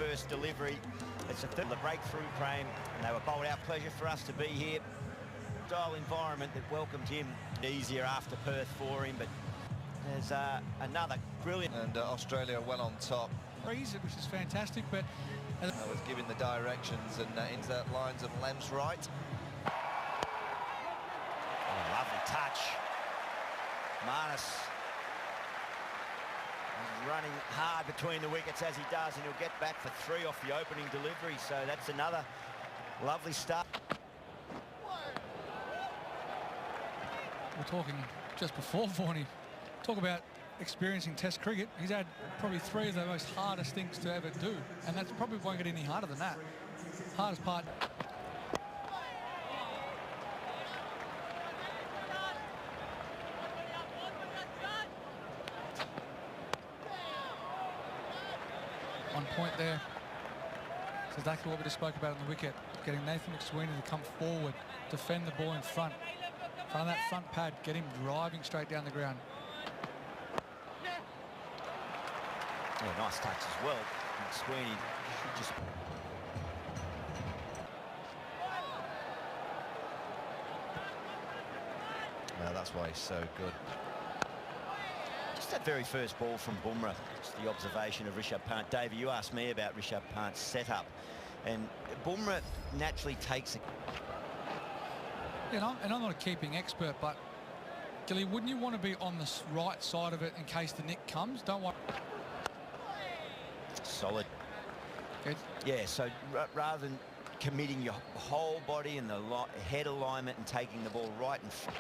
first delivery. It's the breakthrough frame, and they were bowled out. Pleasure for us to be here. Style environment that welcomed him. Easier after Perth for him, but there's another brilliant. And Australia well on top. Which is fantastic, but was giving the directions and into that lines of Lem's right. Oh, lovely touch. Marnus running hard between the wickets as he does, and he'll get back for 3 off the opening delivery. So that's another lovely start. We're talking just before Varney. Talk about experiencing Test cricket. He's had probably 3 of the most hardest things to ever do, and that's probably won't get any harder than that. Hardest part. On point there. It's exactly what we just spoke about on the wicket. Getting Nathan McSweeney to come forward, defend the ball in front. Front of that front pad, get him driving straight down the ground. Yeah, nice touch as well. McSweeney should just... Well, that's why he's so good. Just that very first ball from Bumrah, just the observation of Rishabh Pant. Davey, you asked me about Rishabh Pant's setup, and Bumrah naturally takes it. Yeah, and I'm not a keeping expert, but Gilly, wouldn't you want to be on the right side of it in case the nick comes? Don't want. Solid. Good. Yeah, so rather than committing your whole body and the head alignment and taking the ball right in front.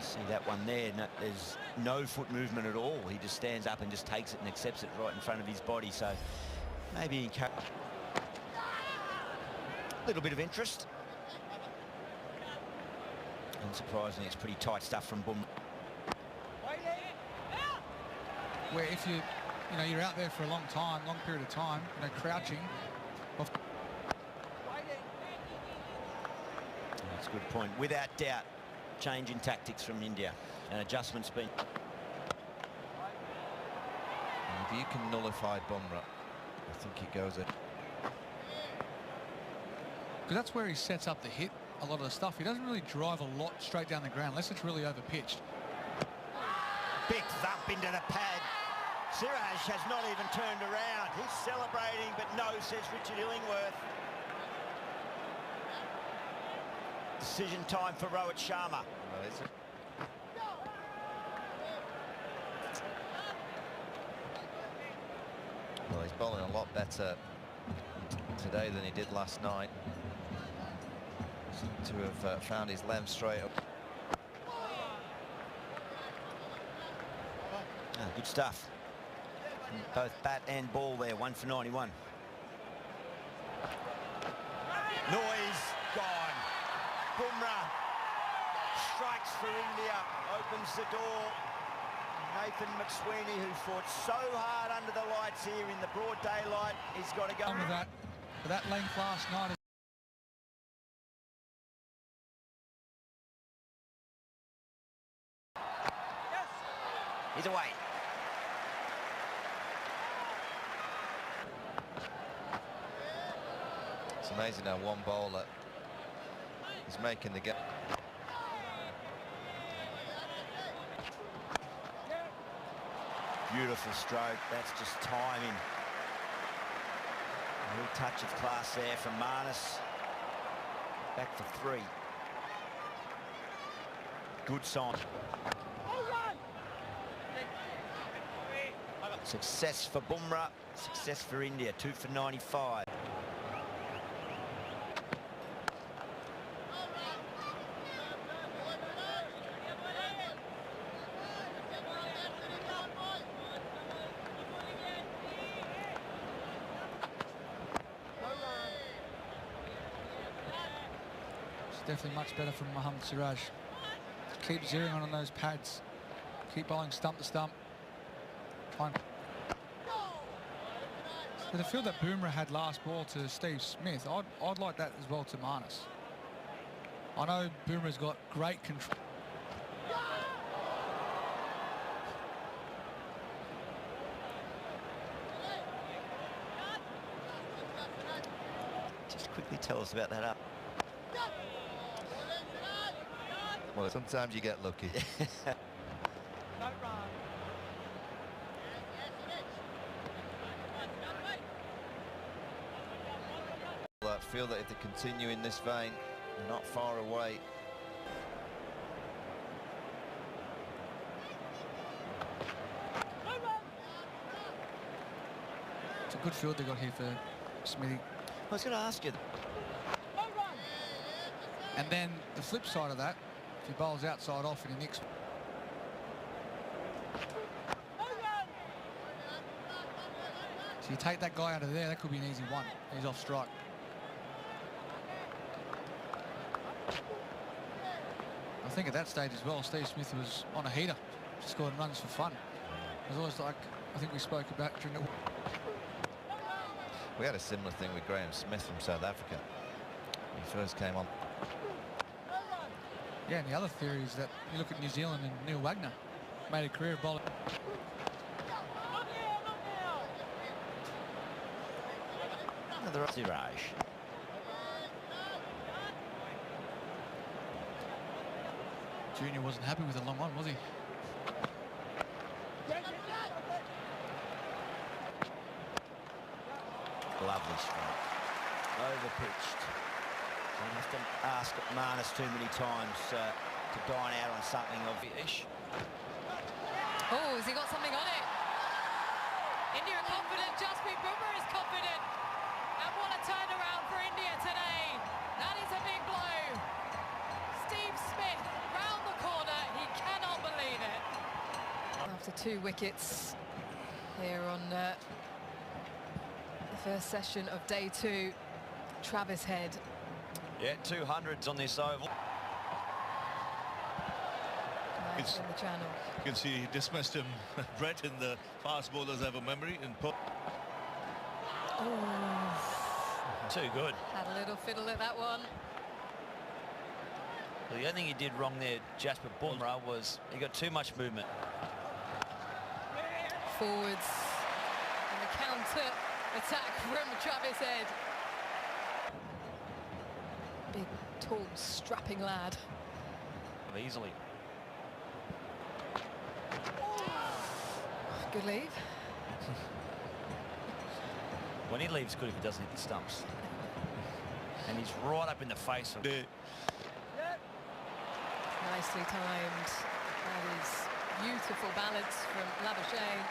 See that one there, no, there's no foot movement at all. He just stands up and just takes it and accepts it right in front of his body. So maybe a little bit of interest. Unsurprisingly, it's pretty tight stuff from Bumrah. Where if you're out there for a long period of time, crouching. That's a good point. Without doubt, change in tactics from India and adjustments been. And if you can nullify Bumrah, I think he goes it. Because that's where he sets up the hit. A lot of the stuff. He doesn't really drive a lot straight down the ground unless it's really over pitched. Big thump into the pad. Siraj has not even turned around. He's celebrating, but no, says Richard Illingworth. Decision time for Rohit Sharma. Well, he's bowling a lot better today than he did last night. To have found his length straight up. Good stuff. Both bat and ball there, 1 for 91. Noise gone. Bumrah strikes for India, opens the door. Nathan McSweeney, who fought so hard under the lights here in the broad daylight, he's got to go. With that length last night. He's away. It's amazing how one bowler is making the game. Beautiful stroke. That's just timing. A little touch of class there from Marnus. Back for 3. Good sign. Success for Bumrah, success for India, 2 for 95. It's definitely much better from Mohammad Siraj. Keep zeroing on those pads. Keep bowling stump to stump. Try and... So the feel that Bumrah had last ball to Steve Smith, I'd like that as well to Marnus. I know Bumrah's got great control. quickly tell us about that up. Well, sometimes you get lucky. I feel that if they continue in this vein, they're not far away. It's a good field they got here for Smithy. I was going to ask you. And then the flip side of that, if he bowls outside off and he nicks. So you take that guy out of there, that could be an easy one. He's off strike. I think at that stage as well, Steve Smith was on a heater, scoring runs for fun. It was always like, I think we spoke about during the... We had a similar thing with Graham Smith from South Africa. He first came on. Yeah, and the other theory is that you look at New Zealand and Neil Wagner made a career of bowling. Another Siraj. Junior wasn't happy with the long one, was he? Lovely strike. Over-pitched. Don't have to ask Marnus too many times to dine out on something of ish. Oh, has he got something on it? India are confident. Jasprit Bumrah is confident. And what a turnaround for India today. That is a big blow. Steve Smith round the corner. He cannot believe it. After 2 wickets here on the first session of day 2, Travis Head. Yeah, 200s on this oval. Nice in the channel. You can see he dismissed him, Brett, in the fast bowlers have a memory. Oh, Too good. had a little fiddle at that one. Well, the only thing he did wrong there, Jasprit Bumrah, was he got too much movement. Forwards and the counter attack from Travis Head. Big, tall, strapping lad. Easily. Good leave. When he leaves, good if he doesn't hit the stumps. And he's right up in the face of it. Nicely timed. That is beautiful balance from Labuschagne.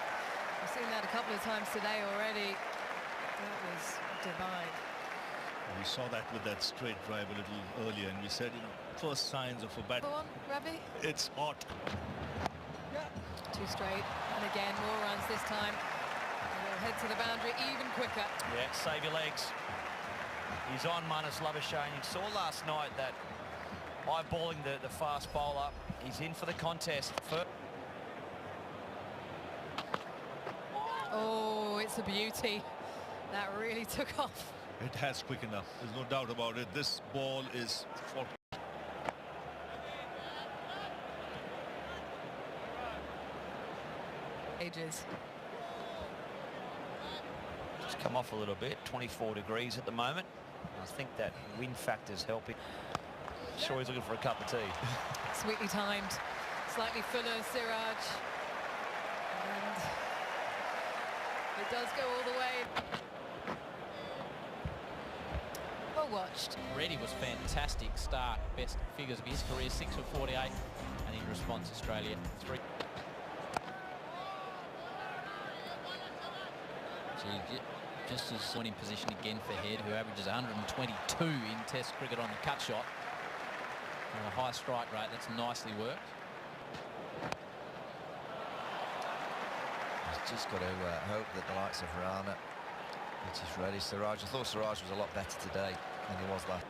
We've seen that a couple of times today already. That was divine. We saw that with that straight drive a little earlier, and we said, you know, first signs of a bad. Go on, Ravi. It's hot. 2 straight, and again more runs this time. And they'll head to the boundary even quicker. Yeah, save your legs. He's on Marnus Labuschagne. You saw last night that eyeballing the fast bowler. He's in for the contest. Oh, it's a beauty. That really took off. It has quick enough. There's no doubt about it. This ball is for ages. Just come off a little bit. 24 degrees at the moment. I think that wind factor's helping. Sure, he's looking for a cup of tea. Sweetly timed. Slightly fuller, Siraj. And it does go all the way. Well watched. Reddy was fantastic start. Best figures of his career, 6 for 48. And in response, Australia 3. Just as winning position again for Head, who averages 122 in Test cricket on the cut shot. And a high strike rate, that's nicely worked. He's just got to hope that the likes of Rana, which is ready. Siraj, I thought Siraj was a lot better today than he was last.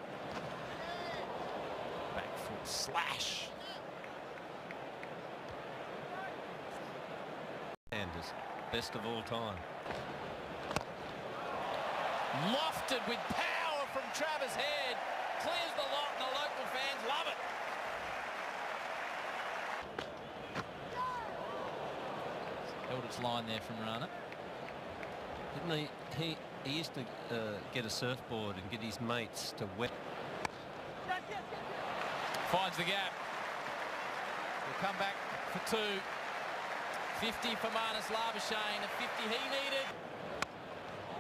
Back foot slash. Anders, best of all time. Lofted with power from Travis Head. Clears the lot and the local fans love it. Held its line there from Rana. Didn't he He used to get a surfboard and get his mates to wet. Finds the gap. He'll come back for 2. 50 for Marnus Labuschagne, a 50 he needed.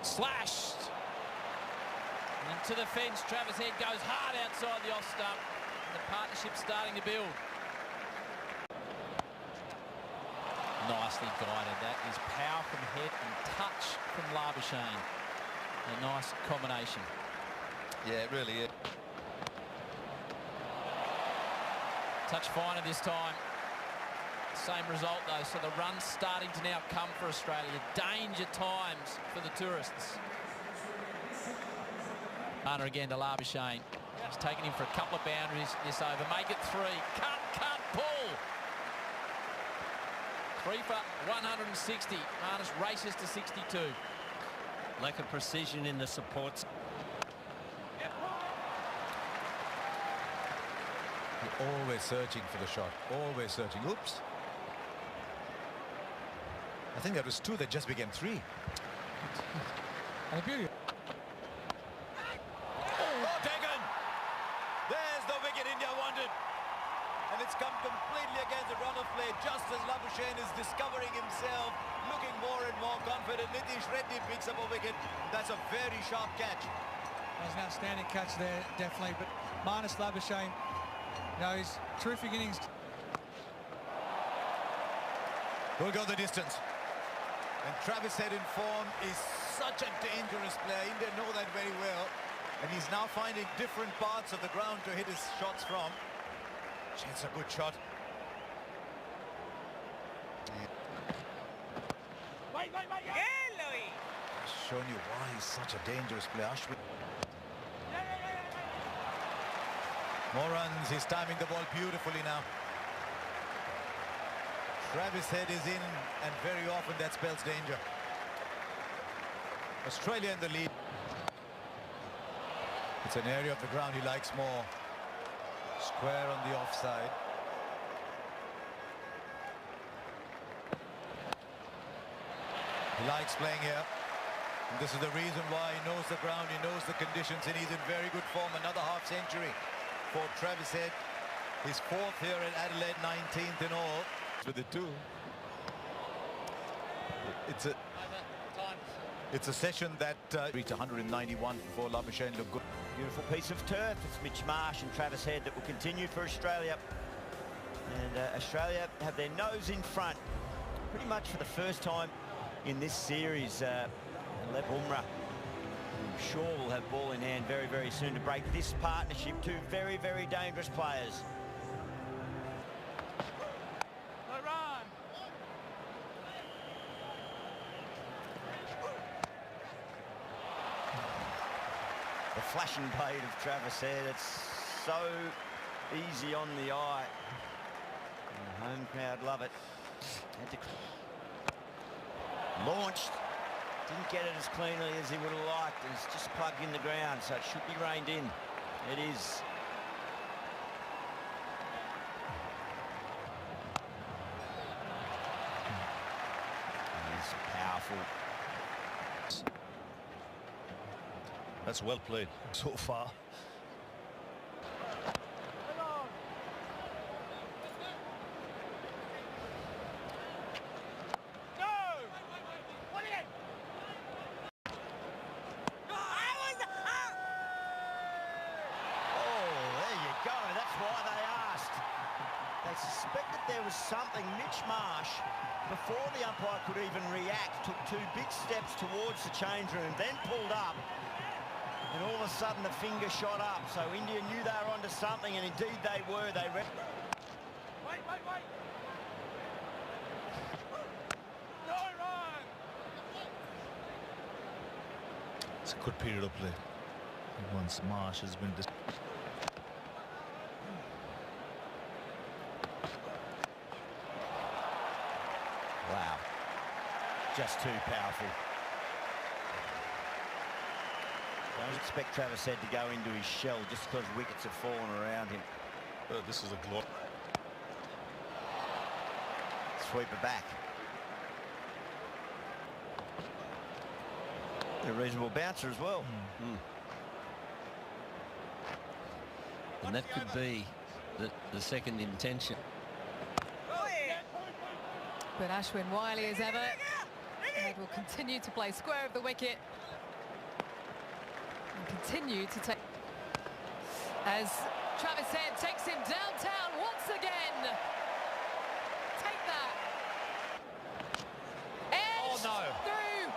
Slashed. And to the fence, Travis Head goes hard outside the off stump. And the partnership's starting to build. Nicely guided. That is power from Head and touch from Labuschagne. A nice combination. Yeah, it really is. Touch finer this time. Same result though, so the run's starting to now come for Australia. Danger times for the tourists. Hunter again to Labuschagne. He's taken him for a couple of boundaries this over. Make it 3. Cut, pull. 3 for 160. Marnus races to 62. Lack of precision in the supports. You're always searching for the shot. Always searching. Oops. I think that was 2 that just became 3. And the beauty. Oh, taken! There's the wicket India wanted. And it's come completely against the run of play, just as Labuschagne is discovering himself, looking more and more confident. Nitish Reddy picks up a wicket. That's a very sharp catch. That was an outstanding catch there, definitely. But Marnus Labuschagne, you know, his terrific innings. Will go the distance. And Travis Head in form is such a dangerous player. India know that very well. And he's now finding different parts of the ground to hit his shots from. It's a good shot. I've shown you why he's such a dangerous player. More runs. He's timing the ball beautifully now. Travis Head is in, and very often that spells danger. Australia in the lead. It's an area of the ground he likes more. Square on the offside. He likes playing here. And this is the reason why he knows the ground, he knows the conditions, and he's in very good form. Another half century for Travis Head. His 4th here at Adelaide, 19th in all. With the 2. It's a session that reached 191 before Labuschagne looked good. Beautiful piece of turf. It's Mitch Marsh and Travis Head that will continue for Australia. And Australia have their nose in front pretty much for the first time in this series. Alep Bumrah, I'm sure will have ball in hand very, very soon to break this partnership. 2 very, very dangerous players. The flashing blade of Travis Head, it's so easy on the eye. And the home crowd love it. Launched. Didn't get it as cleanly as he would have liked. And it's just plugged in the ground, so it should be reined in. It is. It's powerful. That's well played so far. There was something. Mitch Marsh, before the umpire could even react, took 2 big steps towards the change room, then pulled up, and all of a sudden the finger shot up. So India knew they were onto something, and indeed they were. They wait. No run. It's a good period of play. Once Marsh has been. Wow, just too powerful. Don't expect Travis Head to go into his shell just because wickets have fallen around him. This is a glory. Sweep it back. A reasonable bouncer as well. And that could be the second intention. But Ashwin Wiley, as ever, will continue to play square of the wicket and continue to take. As Travis Head takes him downtown once again. Take that. Edge through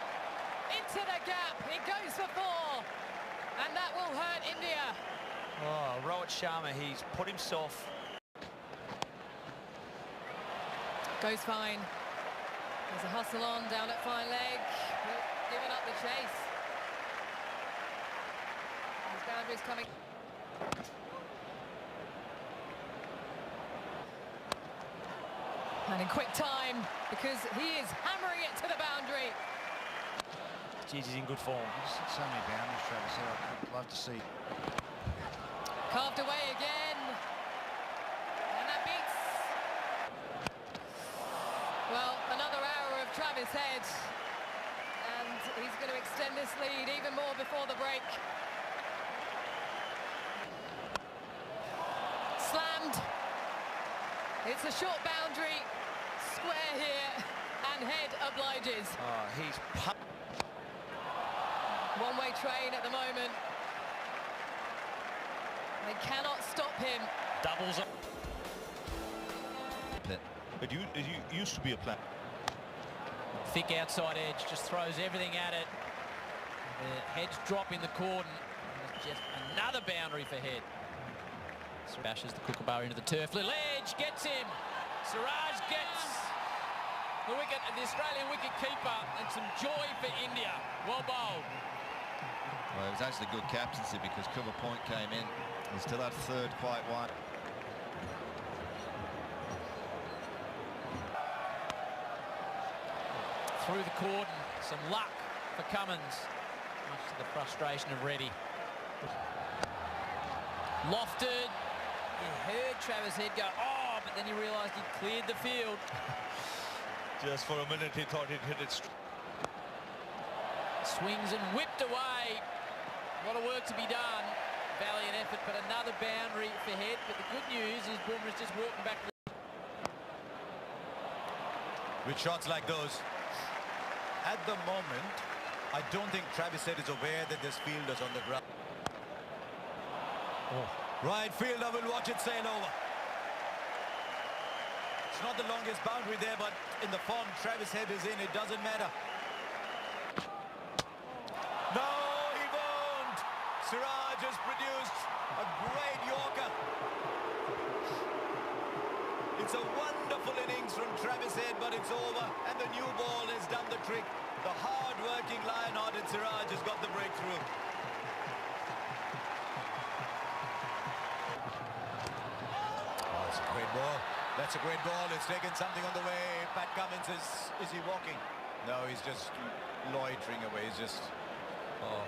into the gap. It goes for 4, and that will hurt India. Oh, Rohit Sharma, he's put himself. Goes fine. There's a hustle on down at fine leg. Giving up the chase. His boundaries coming. And in quick time, because he is hammering it to the boundary. Geez, he's in good form. So many boundaries, Travis. I'd love to see. Carved away again. And that beats. Well, another hour of Travis Head. And he's going to extend this lead even more before the break. Slammed. It's a short boundary. Square here. And Head obliges. Oh, he's pumped. One-way train at the moment. They cannot stop him. Doubles up. It used to be a plan. Thick outside edge, just throws everything at it. The Head's drop in the cordon. It's just another boundary for Head. Bashes the kookaburra into the turf. Little edge gets him. Siraj gets the wicket, and the Australian wicket keeper, and some joy for India. Well bowled. Well, it was actually good captaincy because cover point came in. He still had third quite wide. Through the cordon, some luck for Cummins, much to the frustration of Reddy. Lofted. You heard Travis Head go, oh, but then he realised he'd cleared the field. Just for a minute, he thought he'd hit it. Swings and whipped away. A lot of work to be done. Valiant effort, but another boundary for Head. But the good news is Bumrah's just walking back. With shots like those, at the moment, I don't think Travis Head is aware that there's fielders on the ground. Right fielder will watch it sail over. It's not the longest boundary there, but in the form Travis Head is in, it doesn't matter. No, he won't. Siraj has produced a great Yorker. It's a wonderful innings from Travis Head, but it's over, and the new ball has done the trick. The hard-working lion-hearted Siraj has got the breakthrough. Oh, it's a great ball. That's a great ball. It's taken something on the way. Pat Cummins is he walking? No, he's just loitering away. He's just... Oh.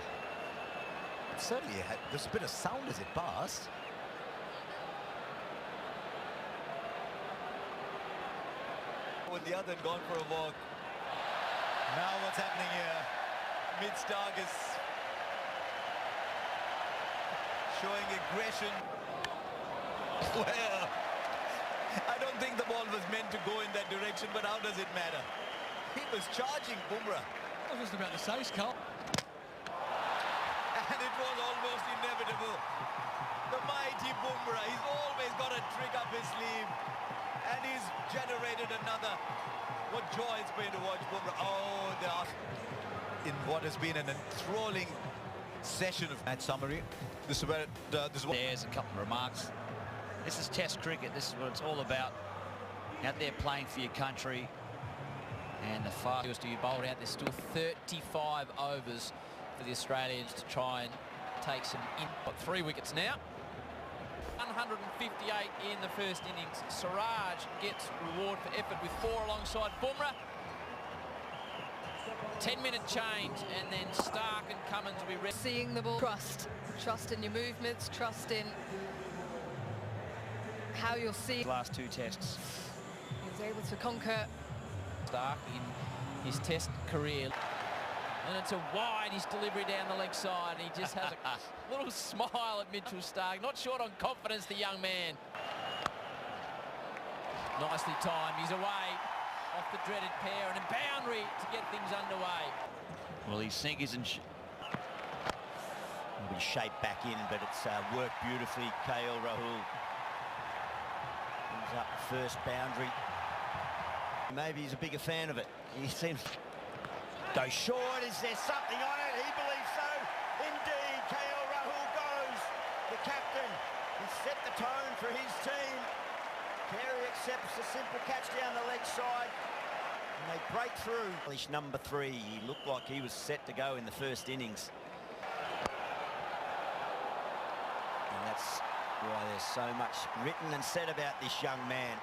It certainly had, there's a bit of sound as it passed. With the other and gone for a walk. Now what's happening here? Mid-Stark is showing aggression. Well, I don't think the ball was meant to go in that direction, but how does it matter? He was charging Bumrah. I was just about to say, Skull. And it was almost inevitable. The mighty Bumrah, he's always got a trick up his sleeve. And he's generated another. What joy it's been to watch Bumrah. Oh, in what has been an enthralling session of match summary. This is where There's a couple of remarks. This is Test cricket. This is what it's all about. Out there playing for your country. And the fast to be bowled out. There's still 35 overs for the Australians to try and take some in. Got 3 wickets now. 158 in the first innings. Siraj gets reward for effort with 4 alongside Bumrah. 10-minute change, and then Stark and Cummins will be ready. Seeing the ball. Trust in your movements, trust in how you'll see. Last 2 tests. He was able to conquer. Stark in his test career. And it's a wide, his delivery down the leg side. And he just has a little smile at Mitchell Starc. Not short on confidence, the young man. Nicely timed. He's away off the dreaded pair and a boundary to get things underway. Well, his sinkers and Will be shaped back in, but it's worked beautifully. KL Rahul brings up the first boundary. Maybe he's a bigger fan of it. He seems go short. Is there something on it? He believes so. Indeed, KL Rahul goes. The captain. He set the tone for his team. Carey accepts the simple catch down the leg side. And they break through. Number 3. He looked like he was set to go in the first innings. And that's why there's so much written and said about this young man.